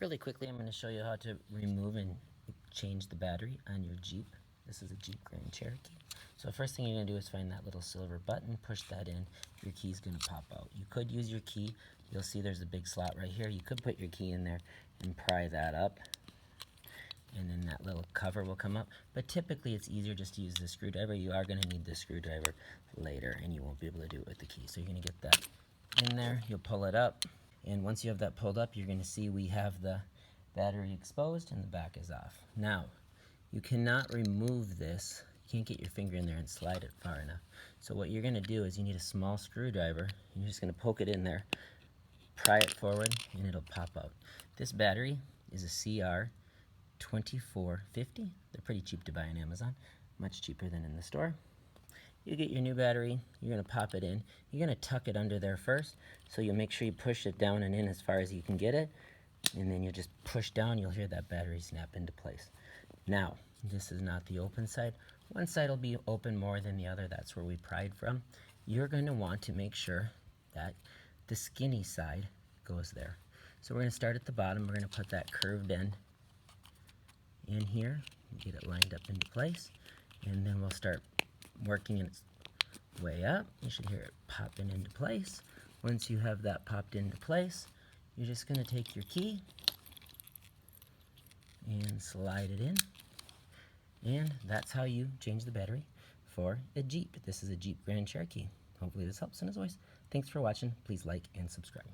Really quickly, I'm going to show you how to remove and change the battery on your Jeep. This is a Jeep Grand Cherokee. So the first thing you're going to do is find that little silver button, push that in, your key's going to pop out. You could use your key. You'll see there's a big slot right here. You could put your key in there and pry that up, and then that little cover will come up. But typically it's easier just to use the screwdriver. You are going to need the screwdriver later, and you won't be able to do it with the key. So you're going to get that in there. You'll pull it up. And once you have that pulled up, you're going to see we have the battery exposed and the back is off. Now, you cannot remove this. You can't get your finger in there and slide it far enough. So what you're going to do is you need a small screwdriver. You're just going to poke it in there, pry it forward, and it'll pop out. This battery is a CR2450. They're pretty cheap to buy on Amazon, much cheaper than in the store. You get your new battery, you're going to pop it in. You're going to tuck it under there first, so you'll make sure you push it down and in as far as you can get it, and then you just push down, you'll hear that battery snap into place. Now, this is not the open side. One side will be open more than the other, that's where we pried from. You're going to want to make sure that the skinny side goes there. So we're going to start at the bottom, we're going to put that curved end in here, get it lined up into place, and then we'll start working its way up. You should hear it popping into place. Once you have that popped into place, you're just going to take your key and slide it in, and that's how you change the battery for a Jeep. This is a Jeep Grand Cherokee. Hopefully this helps, and as always, thanks for watching. Please like and subscribe.